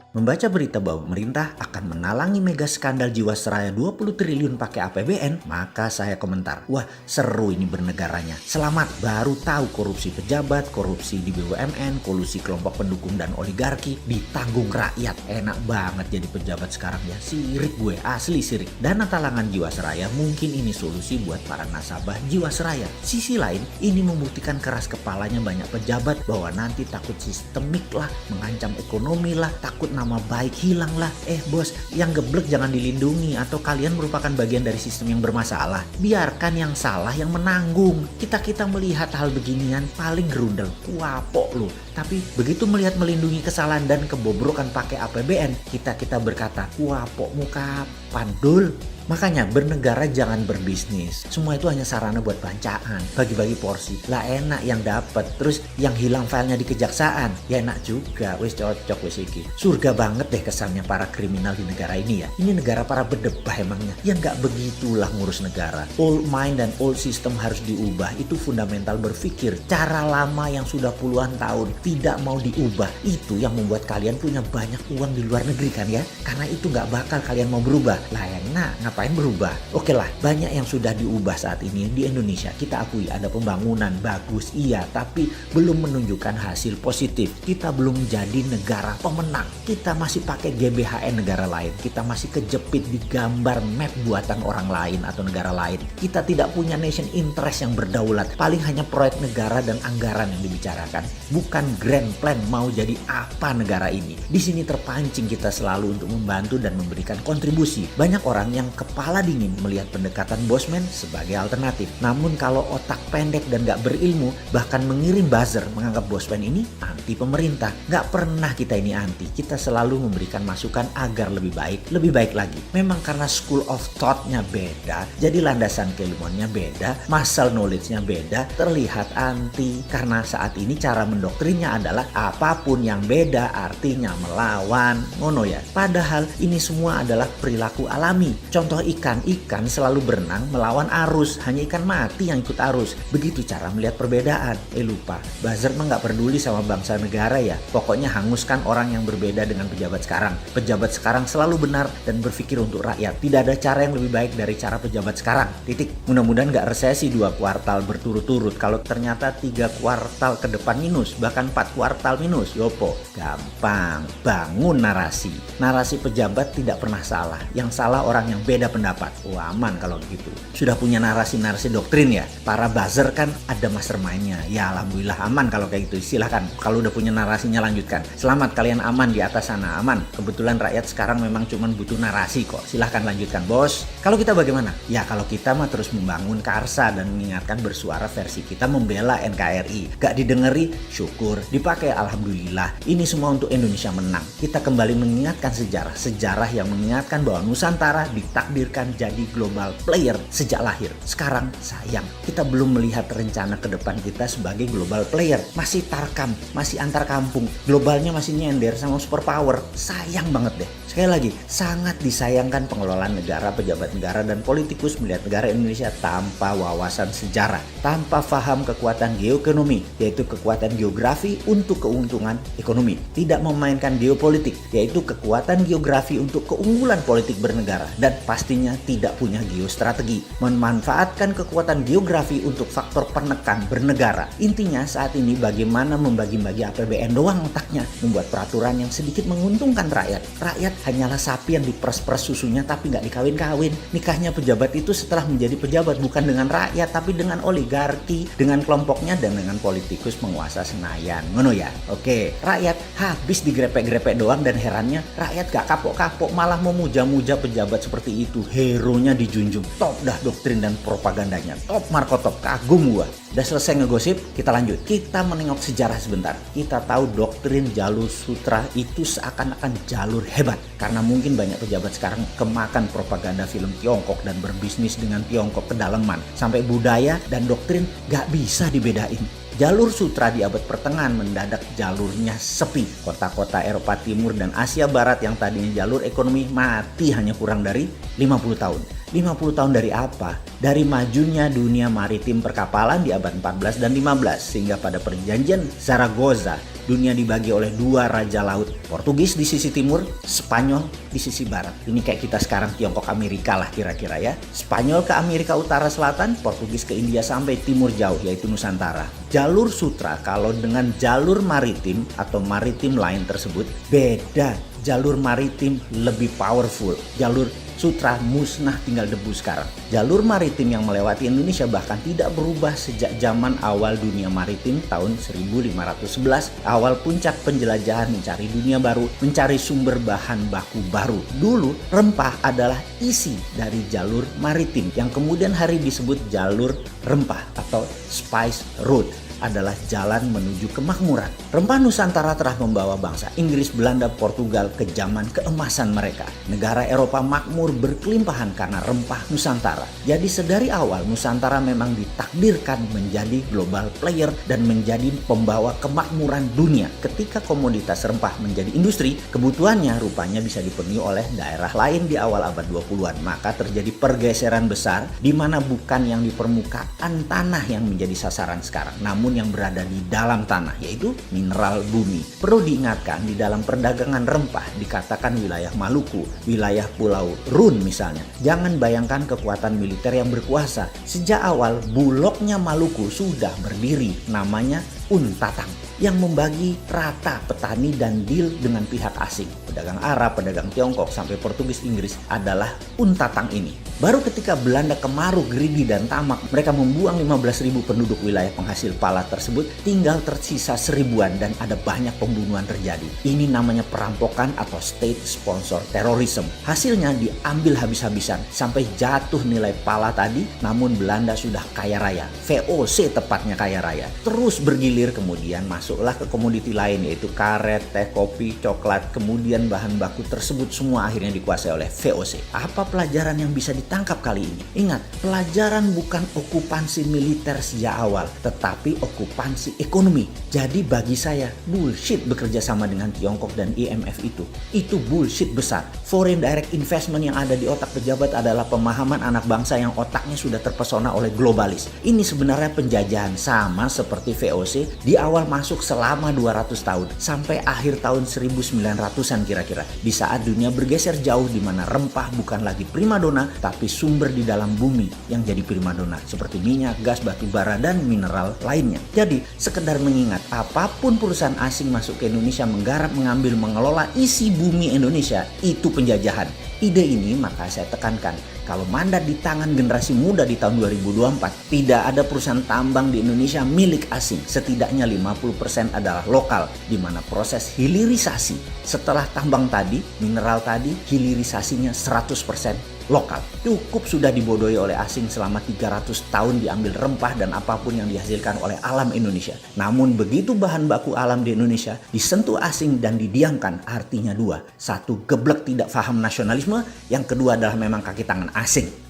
Membaca berita bahwa pemerintah akan menalangi mega skandal Jiwasraya 20 triliun pakai APBN, maka saya komentar, wah seru ini bernegaranya. Selamat, baru tahu korupsi pejabat, korupsi di BUMN, kolusi kelompok pendukung dan oligarki ditanggung rakyat. Enak banget jadi pejabat sekarang ya, sirik gue, asli sirik. Dana talangan Jiwasraya mungkin ini solusi buat para nasabah Jiwasraya. Sisi lain, ini membuktikan keras kepalanya banyak pejabat bahwa nanti takut sistemik lah, mengancam ekonomi lah, takut nama baik hilang lah. Bos, yang geblek jangan dilindungi atau kalian merupakan bagian dari sistem yang bermasalah. Biarkan yang salah yang menanggung. Kita melihat hal beginian paling gerundel, kuapok lu. Tapi begitu melihat melindungi kesalahan dan kebobrokan pakai APBN, kita berkata, kuapok muka pandul. Makanya bernegara jangan berbisnis. Semua itu hanya sarana buat bancaan, bagi-bagi porsi. Lah enak yang dapat, terus yang hilang filenya di kejaksaan. Ya enak juga, wis cocok wis iki. Surga banget deh kesannya para kriminal di negara ini ya. Ini negara para berdebah emangnya. Ya nggak begitulah ngurus negara. Old mind dan old system harus diubah. Itu fundamental berpikir. Cara lama yang sudah puluhan tahun tidak mau diubah. Itu yang membuat kalian punya banyak uang di luar negeri kan ya. Karena itu nggak bakal kalian mau berubah. Lah enak, ngapain berubah? Oke lah, banyak yang sudah diubah saat ini di Indonesia. Kita akui ada pembangunan bagus, iya, tapi belum menunjukkan hasil positif. Kita belum jadi negara pemenang. Kita masih pakai GBHN negara lain. Kita masih kejepit di gambar map buatan orang lain atau negara lain. Kita tidak punya nation interest yang berdaulat. Paling hanya proyek negara dan anggaran yang dibicarakan. Bukan grand plan mau jadi apa negara ini. Di sini terpancing kita selalu untuk membantu dan memberikan kontribusi. Banyak orang yang kepala dingin melihat pendekatan bosman sebagai alternatif. Namun kalau otak pendek dan gak berilmu, bahkan mengirim buzzer menganggap bosman ini anti pemerintah. Gak pernah kita ini anti. Kita selalu memberikan masukan agar lebih baik lagi. Memang karena school of thought-nya beda, jadi landasan keilmuannya beda, muscle knowledge-nya beda, terlihat anti. Karena saat ini cara mendoktrinnya adalah apapun yang beda artinya melawan. Ngono ya. Padahal ini semua adalah perilaku alami. Contoh ikan selalu berenang melawan arus. Hanya ikan mati yang ikut arus. Begitu cara melihat perbedaan. Lupa, buzzer mah gak peduli sama bangsa negara ya. Pokoknya hanguskan orang yang berbeda dengan pejabat sekarang. Pejabat sekarang selalu benar dan berpikir untuk rakyat. Tidak ada cara yang lebih baik dari cara pejabat sekarang. Titik. Mudah-mudahan gak resesi 2 kuartal berturut-turut. Kalau ternyata 3 kuartal ke depan minus, bahkan 4 kuartal minus, yopo. Gampang. Bangun narasi. Narasi pejabat tidak pernah salah. Yang salah orang yang beda pendapat. Aman kalau begitu. Sudah punya narasi-narasi doktrin ya. Para buzzer kan ada mastermind-nya. Ya alhamdulillah aman kalau kayak gitu. Silahkan. Kalau udah punya narasinya lanjutkan. Selamat kalian aman di atas sana. Aman. Kebetulan rakyat sekarang memang cuma butuh narasi kok. Silahkan lanjutkan bos. Kalau kita bagaimana? Ya kalau kita mah terus membangun karsa dan mengingatkan bersuara versi kita membela NKRI. Gak didengeri, syukur. Dipakai alhamdulillah. Ini semua untuk Indonesia menang. Kita kembali mengingatkan sejarah. Sejarah yang mengingatkan bahwa Nusantara ditakdirkan jadi global player sejak lahir. Sekarang sayang, kita belum melihat rencana ke depan kita sebagai global player. Masih tarkam, masih antar kampung. Globalnya masih nyender sama superpower. Sayang banget deh. Sekali lagi, sangat disayangkan pengelolaan negara, pejabat negara, dan politikus melihat negara Indonesia tanpa wawasan sejarah. Tanpa paham kekuatan geoekonomi, yaitu kekuatan geografi untuk keuntungan ekonomi. Tidak memainkan geopolitik, yaitu kekuatan geografi untuk keunggulan politik bernegara. Dan pastinya tidak punya geostrategi. Memanfaatkan kekuatan geografi untuk faktor penekan bernegara. Intinya saat ini bagaimana membagi-bagi APBN doang otaknya. Membuat peraturan yang sedikit menguntungkan rakyat. Rakyat hanyalah sapi yang diperes-peres susunya tapi nggak dikawin-kawin. Nikahnya pejabat itu setelah menjadi pejabat bukan dengan rakyat tapi dengan oligarki, dengan kelompoknya dan dengan politikus penguasa Senayan. Ngono ya? Oke, rakyat habis digrepek-grepek doang dan herannya rakyat gak kapok-kapok malah memuja-muja pejabat seperti itu. Hero-nya dijunjung. Top dah doktrin dan propagandanya. Top Marco Top. Kagum gua. Udah selesai ngegosip, kita lanjut. Kita menengok sejarah sebentar. Kita tahu doktrin jalur sutra itu seakan-akan jalur hebat. Karena mungkin banyak pejabat sekarang kemakan propaganda film Tiongkok dan berbisnis dengan Tiongkok kedalaman. Sampai budaya dan doktrin gak bisa dibedain. Jalur sutra di abad pertengahan mendadak jalurnya sepi. Kota-kota Eropa Timur dan Asia Barat yang tadinya jalur ekonomi mati hanya kurang dari 50 tahun. 50 tahun dari apa? Dari majunya dunia maritim perkapalan di abad 14 dan 15 sehingga pada perjanjian Zaragoza dunia dibagi oleh dua raja laut, Portugis di sisi timur, Spanyol di sisi barat. Ini kayak kita sekarang Tiongkok Amerika lah kira-kira ya. Spanyol ke Amerika Utara Selatan, Portugis ke India sampai timur jauh yaitu Nusantara. Jalur sutra kalau dengan jalur maritim atau maritim line tersebut beda. Jalur maritim lebih powerful. Jalur sutra musnah tinggal debu sekarang. Jalur maritim yang melewati Indonesia bahkan tidak berubah sejak zaman awal dunia maritim tahun 1511. Awal puncak penjelajahan mencari dunia baru, mencari sumber bahan baku baru. Dulu rempah adalah isi dari jalur maritim yang kemudian hari disebut jalur rempah atau spice road. Adalah jalan menuju kemakmuran. Rempah Nusantara telah membawa bangsa Inggris, Belanda, Portugal ke zaman keemasan mereka. Negara Eropa makmur berkelimpahan karena rempah Nusantara. Jadi sedari awal Nusantara memang ditakdirkan menjadi global player dan menjadi pembawa kemakmuran dunia. Ketika komoditas rempah menjadi industri, kebutuhannya rupanya bisa dipenuhi oleh daerah lain di awal abad 20-an. Maka terjadi pergeseran besar di mana bukan yang di permukaan tanah yang menjadi sasaran sekarang, namun yang berada di dalam tanah, yaitu mineral bumi. Perlu diingatkan, di dalam perdagangan rempah dikatakan wilayah Maluku, wilayah Pulau Run misalnya. Jangan bayangkan kekuatan militer yang berkuasa. Sejak awal bulognya Maluku sudah berdiri, namanya Untatang, yang membagi rata petani dan deal dengan pihak asing. Pedagang Arab, pedagang Tiongkok, sampai Portugis, Inggris adalah Untatang ini. Baru ketika Belanda kemaru, greedy dan tamak, mereka membuang 15.000 penduduk wilayah penghasil pala tersebut, tinggal tersisa 1.000-an dan ada banyak pembunuhan terjadi. Ini namanya perampokan atau state sponsor terrorism. Hasilnya diambil habis-habisan sampai jatuh nilai pala tadi, namun Belanda sudah kaya raya. VOC tepatnya kaya raya. Terus bergilir, kemudian masuklah ke komoditi lain yaitu karet, teh, kopi, coklat, kemudian bahan baku tersebut semua akhirnya dikuasai oleh VOC. Apa pelajaran yang bisa ditangkap kali ini? Ingat, pelajaran bukan okupansi militer sejak awal, tetapi okupansi ekonomi. Jadi bagi saya, bullshit bekerja sama dengan Tiongkok dan IMF itu. Itu bullshit besar. Foreign direct investment yang ada di otak pejabat adalah pemahaman anak bangsa yang otaknya sudah terpesona oleh globalis. Ini sebenarnya penjajahan sama seperti VOC di awal masuk selama 200 tahun sampai akhir tahun 1900-an kira-kira. Di saat dunia bergeser jauh di mana rempah bukan lagi primadona tapi sumber di dalam bumi yang jadi primadona seperti minyak, gas, batu bara dan mineral lainnya. Jadi sekedar mengingat, apapun perusahaan asing masuk ke Indonesia menggarap, mengambil, mengelola isi bumi Indonesia, itu penjajahan. Ide ini maka saya tekankan, kalau mandat di tangan generasi muda di tahun 2024, tidak ada perusahaan tambang di Indonesia milik asing. Setidaknya 50% adalah lokal, di mana proses hilirisasi setelah tambang tadi, mineral tadi, hilirisasinya 100% lokal. Cukup sudah dibodohi oleh asing selama 300 tahun diambil rempah dan apapun yang dihasilkan oleh alam Indonesia. Namun begitu bahan baku alam di Indonesia disentuh asing dan didiamkan, artinya dua. Satu, geblek tidak paham nasionalisme. Yang kedua adalah memang kaki tangan asing.